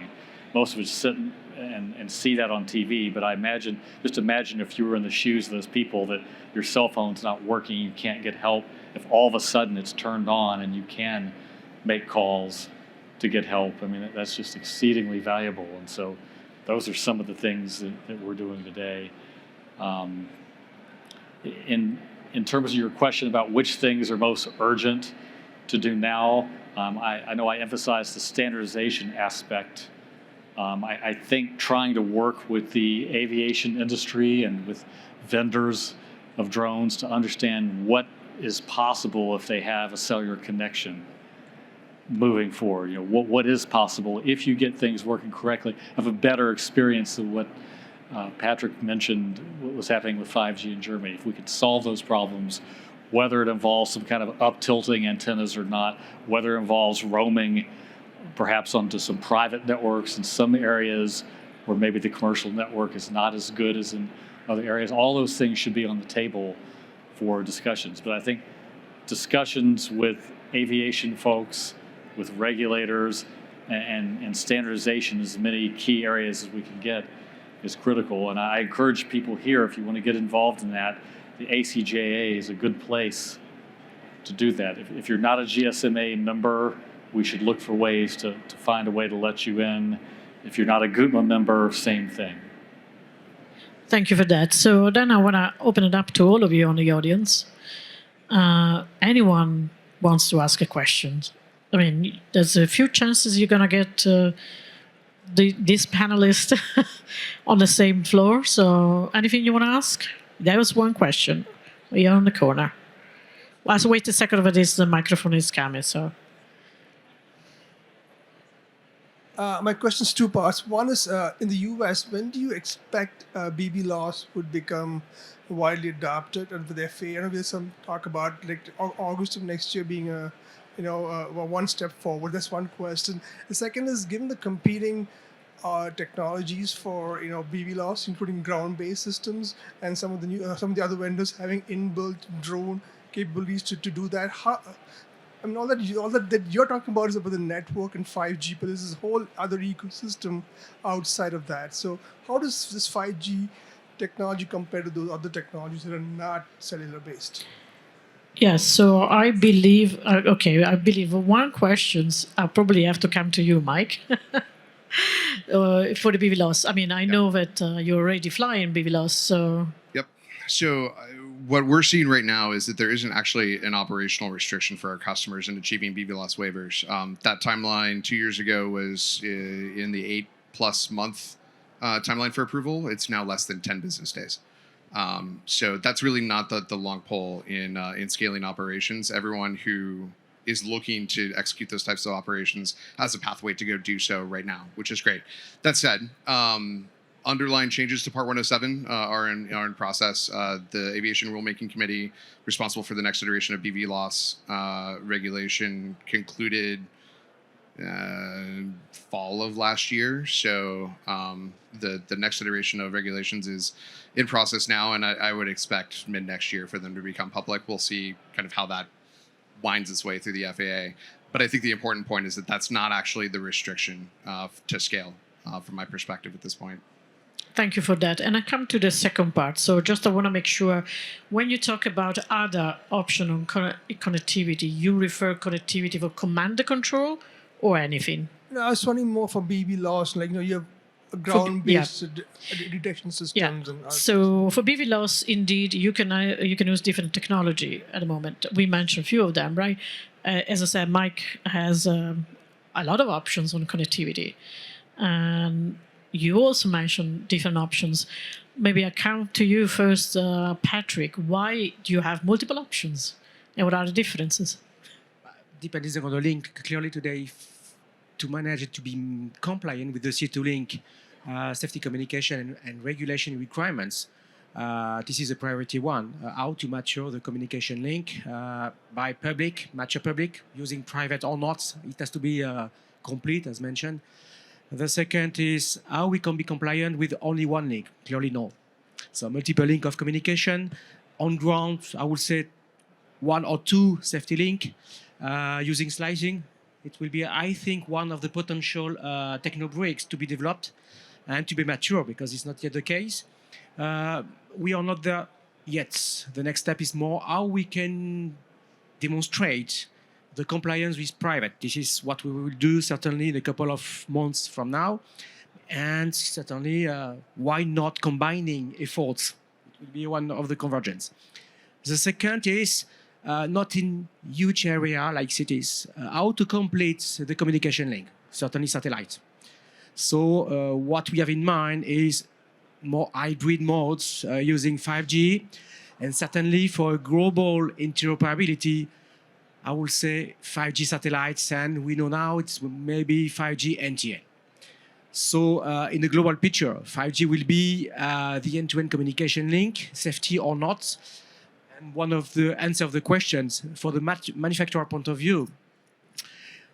Most of us sit and see that on TV, but just imagine if you were in the shoes of those people that your cell phone's not working, you can't get help, if all of a sudden it's turned on and you can make calls to get help. That's just exceedingly valuable. And so those are some of the things that we're doing today. In terms of your question about which things are most urgent to do now, I know I emphasized the standardization aspect. I think trying to work with the aviation industry and with vendors of drones to understand what is possible if they have a cellular connection moving forward. What is possible if you get things working correctly, have a better experience of what Patrick mentioned, what was happening with 5G in Germany. If we could solve those problems, whether it involves some kind of up-tilting antennas or not, whether it involves roaming perhaps onto some private networks in some areas where maybe the commercial network is not as good as in other areas, all those things should be on the table for discussions. But I think discussions with aviation folks, with regulators, and standardization as many key areas as we can get is critical. And I encourage people here, if you want to get involved in that, the ACJA is a good place to do that. If you're not a GSMA member, we should look for ways to find a way to let you in. If you're not a GUTMA member, same thing. Thank you for that. So then I want to open it up to all of you on the audience. Anyone wants to ask a question? I mean, there's a few chances you're going to get this panelist on the same floor. So anything you want to ask? There was one question. You're on the corner. Let's wait a second for this. The microphone is coming, so. My question is two parts. One is, in the US, when do you expect BLVOS would become widely adopted under the FAA? I know there's some talk about like August of next year being a one step forward. That's one question. The second is, given the competing technologies for BLVOS, including ground-based systems, and some of the other vendors having inbuilt drone capabilities to do that. I mean, all that you're talking about is about the network and 5G, but there's this whole other ecosystem outside of that. So how does this 5G technology compare to those other technologies that are not cellular-based? Yes, so I believe, one question, I'll probably have to come to you, Mike, for the BLVOS. I mean, I know that you're already flying BLVOS, so... Yep. So what we're seeing right now is that there isn't actually an operational restriction for our customers in achieving BLVOS waivers. That timeline 2 years ago was in the 8+ month timeline for approval. It's now less than 10 business days. So that's really not the long pole in scaling operations. Everyone who is looking to execute those types of operations has a pathway to go do so right now, which is great. That said, underlying changes to Part 107 are in process. The Aviation Rulemaking Committee, responsible for the next iteration of BLVOS regulation, concluded fall of last year. So the next iteration of regulations is in process now, and I would expect mid next year for them to become public. We'll see kind of how that winds its way through the FAA. But I think the important point is that that's not actually the restriction to scale from my perspective at this point. Thank you for that. And I come to the second part. So just I want to make sure, when you talk about other option on connectivity, you refer connectivity for command and control or anything? No, I was wondering more for BLVOS, like you have ground-based detection systems. Yeah. And so for BLVOS, indeed, you can use different technology at the moment. We mentioned a few of them, right? As I said, Mike has a lot of options on connectivity, and you also mentioned different options. Maybe I come to you first, Patrick. Why do you have multiple options, and what are the differences? Depending on the link, clearly today, to manage it to be compliant with the C2 link, safety communication and regulation requirements, this is a priority one. How to mature the communication link by mature public, using private or not. It has to be complete, as mentioned. The second is how we can be compliant with only one link. Clearly, no. So multiple link of communication. On ground, I would say 1 or 2 safety link. Using slicing, it will be, I think, one of the potential techno breaks to be developed and to be mature, because it's not yet the case. We are not there yet. The next step is more how we can demonstrate the compliance with private. This is what we will do certainly in a couple of months from now. And certainly, why not combining efforts? It will be one of the convergence. The second is not in huge area like cities, how to complete the communication link, certainly satellite. So what we have in mind is more hybrid modes using 5G, and certainly for global interoperability, I will say 5G satellites, and we know now it's maybe 5G NTN. So in the global picture, 5G will be the end-to-end communication link, safety or not. And one of the answer of the questions for the manufacturer point of view,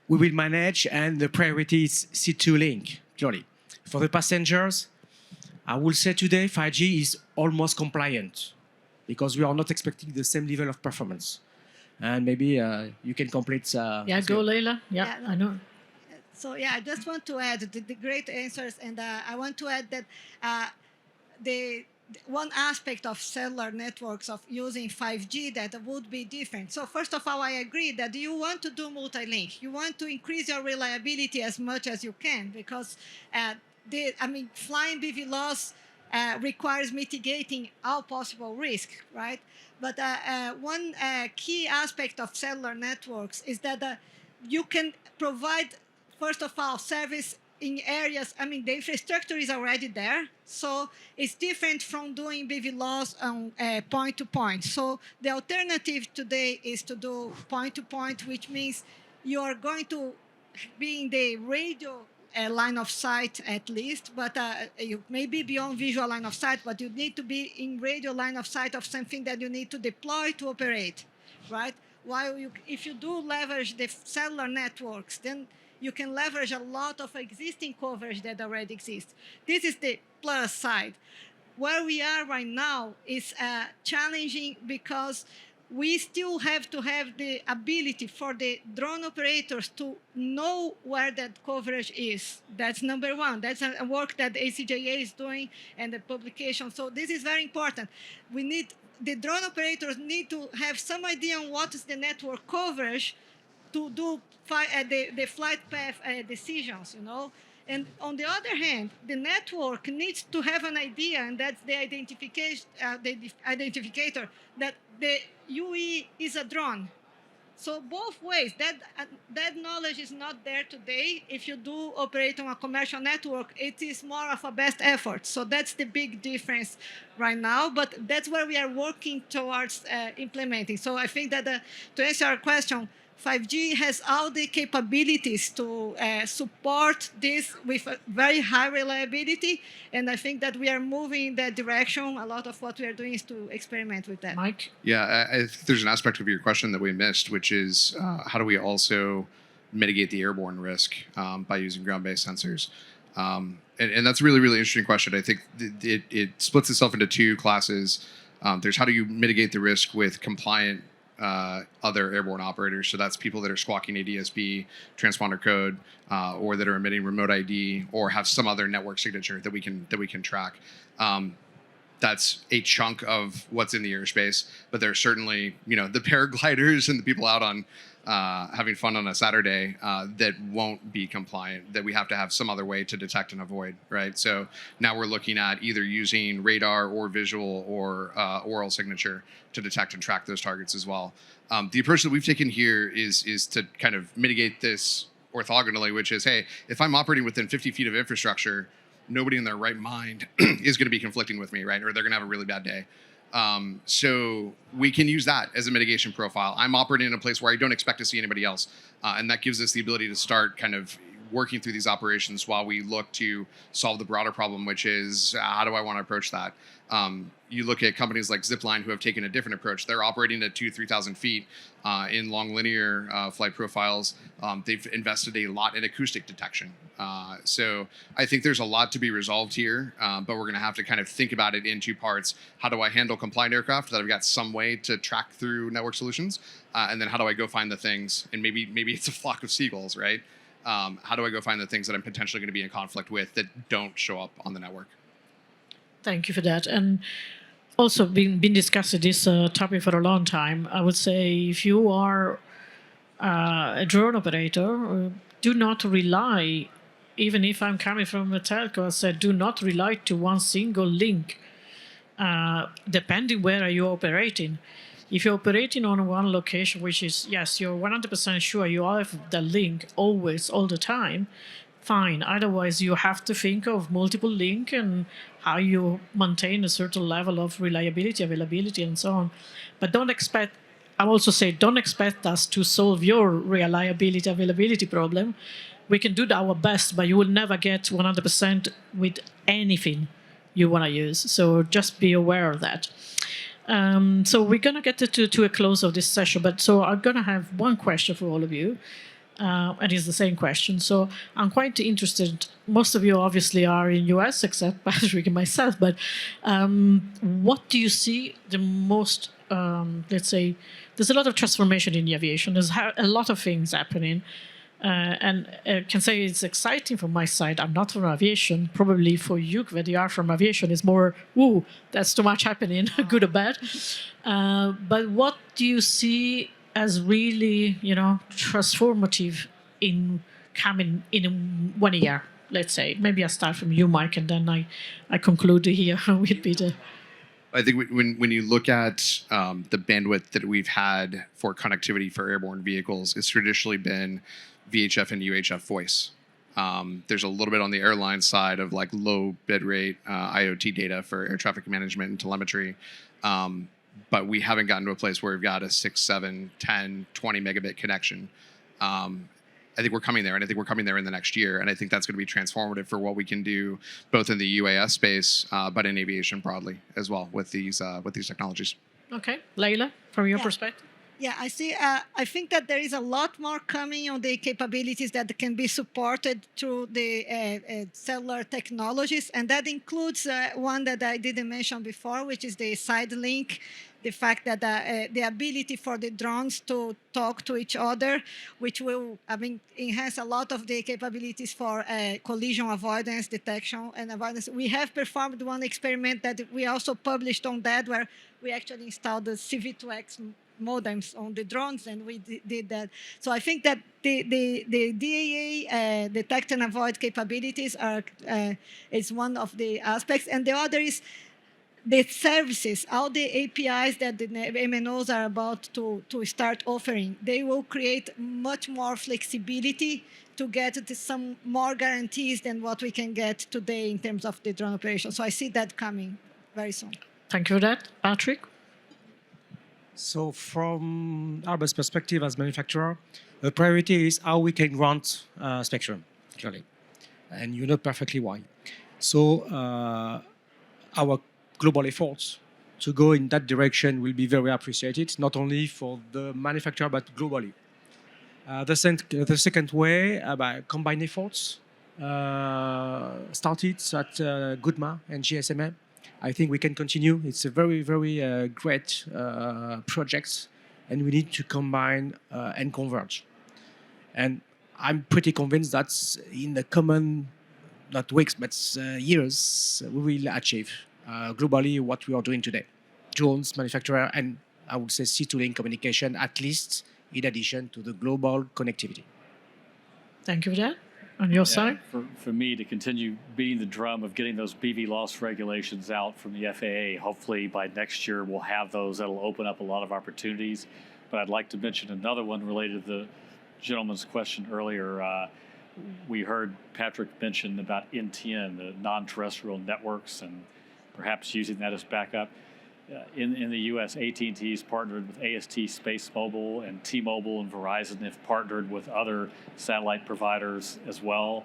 we will manage, and the priority is C2 link, clearly. For the passengers, I will say today 5G is almost compliant, because we are not expecting the same level of performance. And maybe you can complete. Yeah, go, Leila. Yeah, I know. So yeah, I just want to add the great answers, and I want to add that the one aspect of cellular networks of using 5G that would be different. So first of all, I agree that you want to do multi-link. You want to increase your reliability as much as you can, because flying BVLOS requires mitigating all possible risk, right? But one key aspect of cellular networks is that you can provide, first of all, service in areas, the infrastructure is already there, so it's different from doing BVLOS on point-to-point. So the alternative today is to do point-to-point, which means you are going to be in the radio line of sight at least, but you may be beyond visual line of sight, but you need to be in radio line of sight of something that you need to deploy to operate, right? While if you do leverage the cellular networks, then you can leverage a lot of existing coverage that already exists. This is the plus side. Where we are right now is challenging because we still have to have the ability for the drone operators to know where that coverage is. That's number one. That's a work that the ACJA is doing and the publication. So this is very important. The drone operators need to have some idea on what is the network coverage to do the flight path decisions, And on the other hand, the network needs to have an idea, and that's the identificator, that the UE is a drone. So both ways, that knowledge is not there today. If you do operate on a commercial network, it is more of a best effort. So that's the big difference right now, but that's where we are working towards implementing. So I think that to answer our question, 5G has all the capabilities to support this with a very high reliability, and I think that we are moving in that direction. A lot of what we are doing is to experiment with that. Mike? Yeah, I think there's an aspect of your question that we missed, which is how do we also mitigate the airborne risk by using ground-based sensors? And that's a really, really interesting question. I think it splits itself into two classes. There's how do you mitigate the risk with compliant other airborne operators. So that's people that are squawking ADSB, transponder code, or that are emitting remote ID, or have some other network signature that we can track. That's a chunk of what's in the airspace, but there's certainly the paragliders and the people out on having fun on a Saturday that won't be compliant, that we have to have some other way to detect and avoid, right? So now we're looking at either using radar or visual or oral signature to detect and track those targets as well. The approach that we've taken here is to kind of mitigate this orthogonally, which is, hey, if I'm operating within 50 feet of infrastructure, nobody in their right mind is going to be conflicting with me, right? Or they're going to have a really bad day. So we can use that as a mitigation profile. I'm operating in a place where I don't expect to see anybody else. And that gives us the ability to start kind of working through these operations while we look to solve the broader problem, which is how do I want to approach that? You look at companies like Zipline who have taken a different approach. They're operating at 2,000-3,000 feet in long linear flight profiles. They've invested a lot in acoustic detection. So I think there's a lot to be resolved here, but we're going to have to kind of think about it in two parts. How do I handle compliant aircraft that I've got some way to track through network solutions? And then how do I go find the things, and maybe it's a flock of seagulls, right? How do I go find the things that I'm potentially going to be in conflict with that don't show up on the network? Thank you for that. And also been discussing this topic for a long time. I would say if you are a drone operator, do not rely, even if I'm coming from a telco, I said do not rely to one single link, depending where are you operating. If you're operating on one location, which is, yes, you're 100% sure you have the link always, all the time, fine. Otherwise, you have to think of multiple link and how you maintain a certain level of reliability, availability, and so on. But don't expect us to solve your reliability, availability problem. We can do our best, but you will never get 100% with anything you want to use. So just be aware of that. So we're going to get to a close of this session, but so I'm going to have one question for all of you. And it's the same question. So I'm quite interested. Most of you obviously are in US, except Patrick and myself. But what do you see the most, let's say, there's a lot of transformation in the aviation. There's a lot of things happening. And I can say it's exciting from my side. I'm not from aviation. Probably for you, when you are from aviation, it's more, ooh, that's too much happening, good or bad. But what do you see as really, transformative in coming in 1 year, let's say? Maybe I start from you, Mike, and then I conclude here with Peter. I think when you look at the bandwidth that we've had for connectivity for airborne vehicles, it's traditionally been VHF and UHF voice. There's a little bit on the airline side of like low bit rate IoT data for air traffic management and telemetry. But we haven't gotten to a place where we've got a 6, 7, 10, 20 megabit connection. I think we're coming there, and I think we're coming there in the next year. And I think that's going to be transformative for what we can do both in the UAS space, but in aviation broadly as well with these technologies. Okay, Leila, from your perspective. Yeah, I see. I think that there is a lot more coming on the capabilities that can be supported through the cellular technologies, and that includes one that I didn't mention before, which is the side link. The fact that the ability for the drones to talk to each other, which will, enhance a lot of the capabilities for collision avoidance, detection, and avoidance. We have performed one experiment that we also published on that, where we actually installed the CV2X modems on the drones, and we did that. So I think that the DAA detect and avoid capabilities is one of the aspects, and the other is the services, all the APIs that the MNOs are about to start offering. They will create much more flexibility to get to some more guarantees than what we can get today in terms of the drone operation. So I see that coming very soon. Thank you for that. Patrick? So from Airbus perspective as manufacturer, the priority is how we can grant spectrum, clearly. And you know perfectly why. So our global efforts to go in that direction will be very appreciated, not only for the manufacturer, but globally. The second way, by combined efforts, started at GUDMA and GSMA. I think we can continue. It's a very, very great project, and we need to combine and converge. And I'm pretty convinced that in the coming, not weeks, but years, we will achieve globally what we are doing today. Drones, manufacturer, and I would say C2-link communication, at least in addition to the global connectivity. Thank you for that. On your side? For me to continue beating the drum of getting those BVLOS regulations out from the FAA, hopefully by next year we'll have those. That'll open up a lot of opportunities. But I'd like to mention another one related to the gentleman's question earlier. We heard Patrick mention about NTN, the non-terrestrial networks, and perhaps using that as backup. In the U.S., AT&T has partnered with AST Space Mobile, and T-Mobile and Verizon have partnered with other satellite providers as well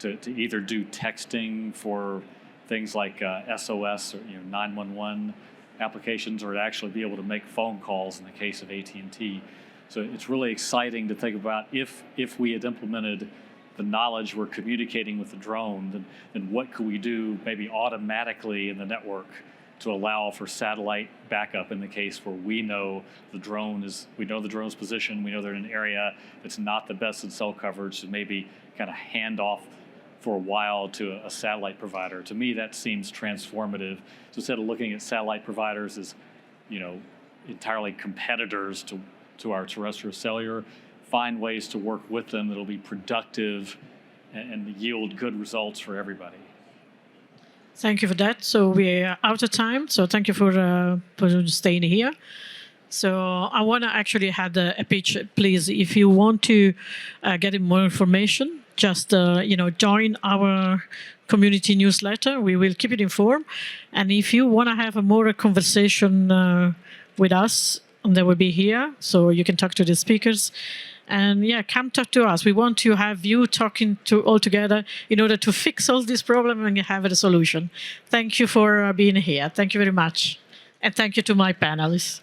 to either do texting for things like SOS or 911 applications, or to actually be able to make phone calls in the case of AT&T. So it's really exciting to think about if we had implemented the knowledge we're communicating with the drone, then what could we do maybe automatically in the network to allow for satellite backup in the case where we know the drone's position, we know they're in an area that's not the best in cell coverage, so maybe kind of hand off for a while to a satellite provider. To me, that seems transformative. So instead of looking at satellite providers as, entirely competitors to our terrestrial cellular, find ways to work with them that'll be productive and yield good results for everybody. Thank you for that. So we're out of time. So thank you for staying here. So I want to actually have a pitch, please. If you want to get more information, just join our community newsletter. We will keep it informed. And if you want to have a more conversation with us, they will be here. So you can talk to the speakers. And come talk to us. We want to have you talking to all together in order to fix all this problem and have a solution. Thank you for being here. Thank you very much. And thank you to my panelists.